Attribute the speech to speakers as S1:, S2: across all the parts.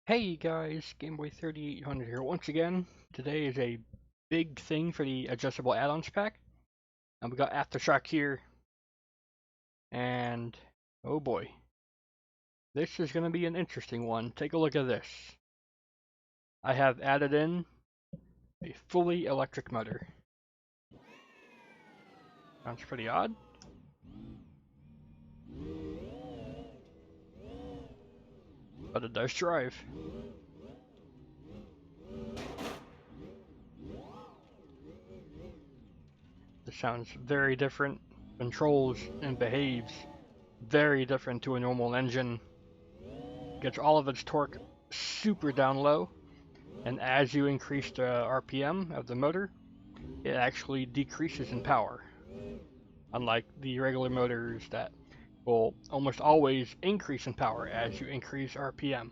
S1: Hey guys, Gameboy3800 here once again. Today is a big thing for the adjustable add-ons pack. And we got Aftershock here, and oh boy, this is going to be an interesting one. Take a look at this. I have added in a fully electric motor. Sounds pretty odd. But it does drive. This sounds very different, controls and behaves very different to a normal engine. Gets all of its torque super down low, and as you increase the RPM of the motor, it actually decreases in power. Unlike the regular motors that will almost always increase in power as you increase RPM.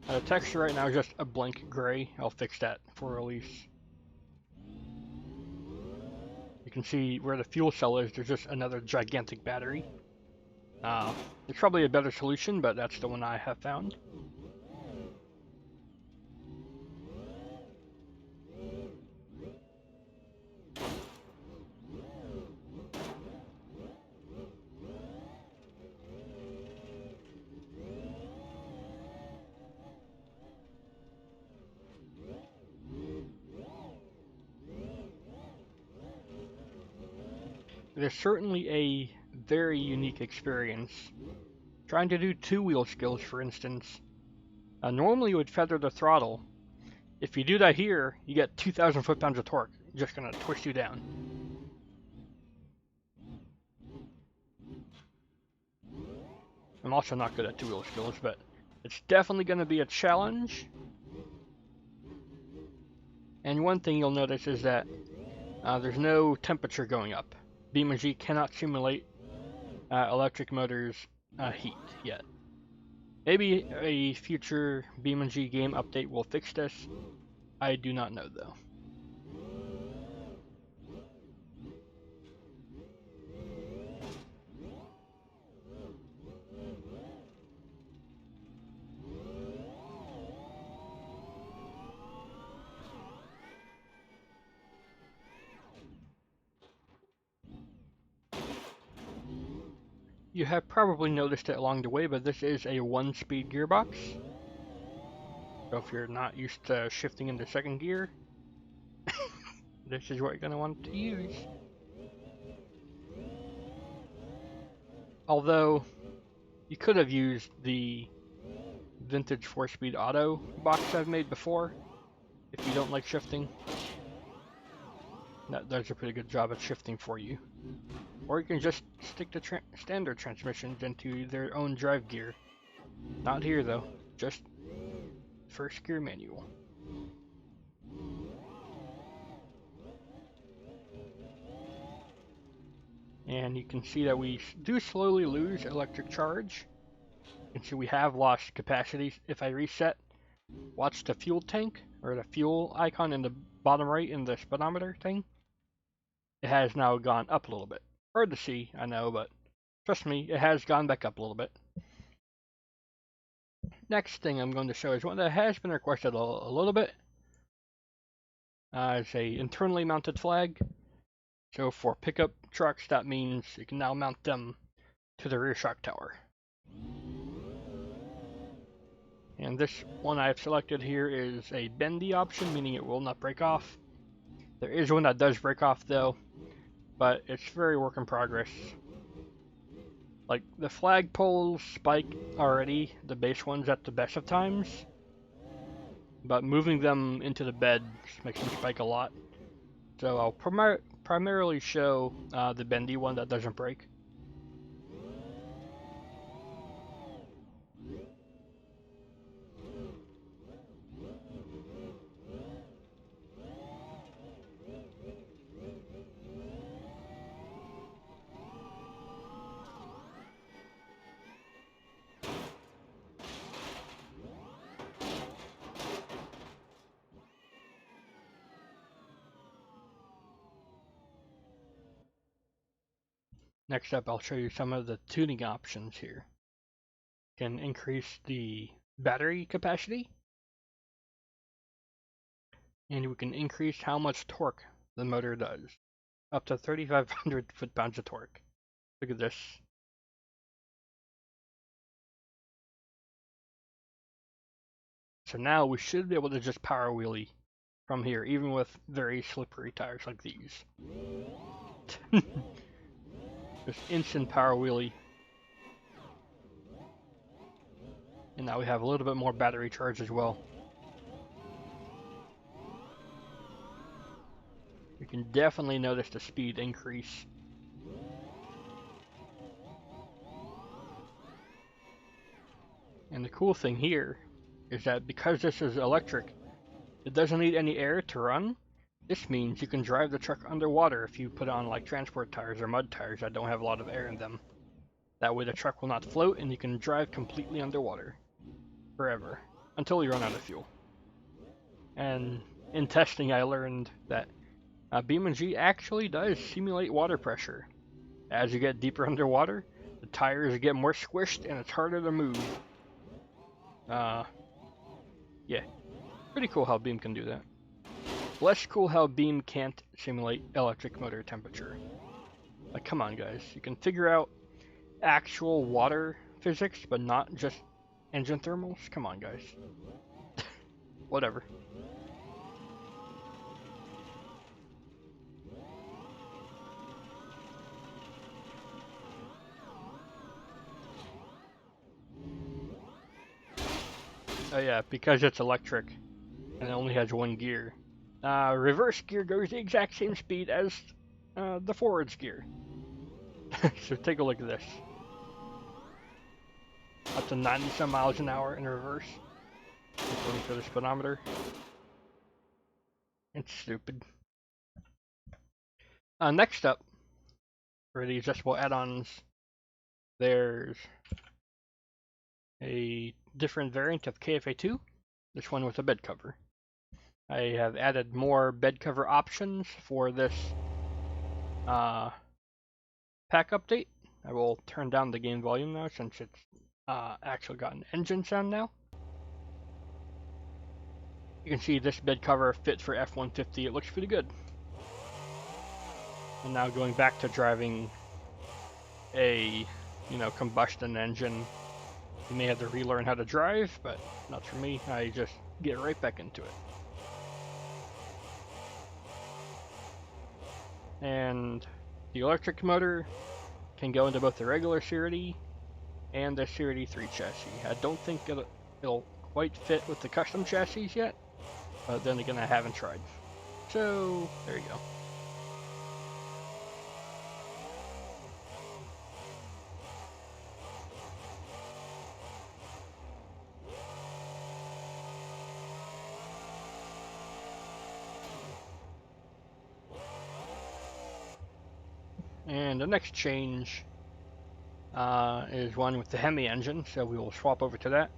S1: The texture right now is just a blank gray. I'll fix that for release. You can see where the fuel cell is, there's just another gigantic battery. It's probably a better solution, but that's the one I have found. It is certainly a very unique experience. Trying to do two-wheel skills, for instance. Normally you would feather the throttle. If you do that here, you get 2,000 foot-pounds of torque. Just gonna twist you down. I'm also not good at two-wheel skills, but it's definitely gonna be a challenge. And one thing you'll notice is that there's no temperature going up. BeamNG cannot simulate electric motors heat yet. Maybe a future BeamNG game update will fix this. I do not know though. You have probably noticed it along the way, but this is a one-speed gearbox. So if you're not used to shifting into second gear, this is what you're going to want to use. Although, you could have used the vintage 4-speed auto box I've made before, if you don't like shifting. That does a pretty good job at shifting for you. Or you can just stick the standard transmissions into their own drive gear. Not here though, just first gear manual. And you can see that we do slowly lose electric charge. You can see we have lost capacity. If I reset, watch the fuel tank, or the fuel icon in the bottom right in the speedometer thing. It has now gone up a little bit. Hard to see, I know, but trust me, it has gone back up a little bit. Next thing I'm going to show is one that has been requested a little bit. It's a internally mounted flag. So for pickup trucks, that means you can now mount them to the rear shock tower. And this one I've selected here is a bendy option, meaning it will not break off. There is one that does break off though, but it's very work in progress. Like, the flagpoles spike already, the base ones at the best of times, but moving them into the bed makes them spike a lot. So I'll primarily show the bendy one that doesn't break. Next up, I'll show you some of the tuning options here. Can increase the battery capacity, and we can increase how much torque the motor does, up to 3,500 foot-pounds of torque. Look at this. So now we should be able to just power wheelie from here, even with very slippery tires like these. Just instant power wheelie. And now we have a little bit more battery charge as well. You can definitely notice the speed increase. And the cool thing here is that because this is electric, it doesn't need any air to run. This means you can drive the truck underwater if you put on like transport tires or mud tires that don't have a lot of air in them. That way the truck will not float and you can drive completely underwater forever until you run out of fuel. And in testing I learned that BeamNG actually does simulate water pressure. As you get deeper underwater, the tires get more squished and it's harder to move. Yeah, pretty cool how Beam can do that. Less cool how Beam can't simulate electric motor temperature. Like, come on guys, you can figure out actual water physics, but not just engine thermals? Come on guys. Whatever. Oh yeah, because it's electric and it only has one gear. Reverse gear goes the exact same speed as the forwards gear. So take a look at this. Up to 90 some miles an hour in reverse, according to the speedometer. It's stupid. Next up, for the adjustable add-ons, there's a different variant of KFA2, this one with a bed cover. I have added more bed cover options for this pack update. I will turn down the game volume now since it's actually got an engine sound now. You can see this bed cover fits for F-150. It looks pretty good. And now going back to driving a, combustion engine, you may have to relearn how to drive, but not for me. I just get right back into it. And the electric motor can go into both the regular CRD and the CRD 3 chassis. I don't think it'll quite fit with the custom chassis yet, but then again I haven't tried. So there you go. And the next change is one with the Hemi engine, so we will swap over to that.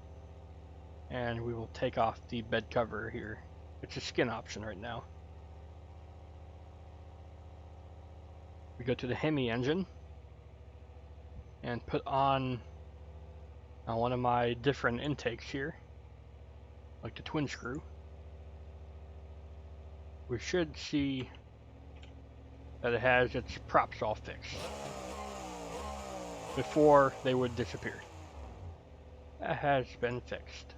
S1: And we will take off the bed cover here. It's a skin option right now. We go to the Hemi engine and put on one of my different intakes here, like the twin screw. We should see that it has its props all fixed before they would disappear. That has been fixed.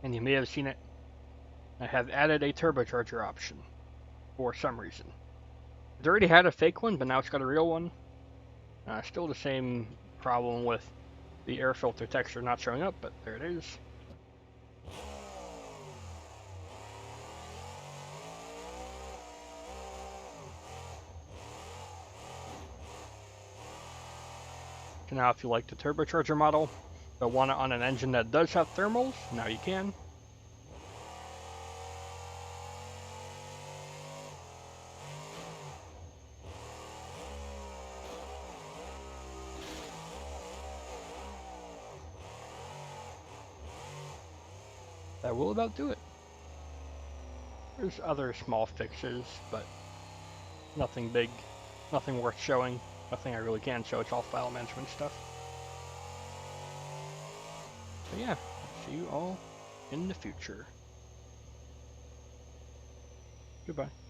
S1: And you may have seen it. I have added a turbocharger option for some reason. It already had a fake one, but now it's got a real one. Still the same problem with the air filter texture not showing up, but there it is. So now if you like the turbocharger model, but want it on an engine that does have thermals, now you can. That will about do it. There's other small fixes, but nothing big. nothing worth showing. Nothing I really can show. It's all file management stuff. But yeah, see you all in the future. Goodbye.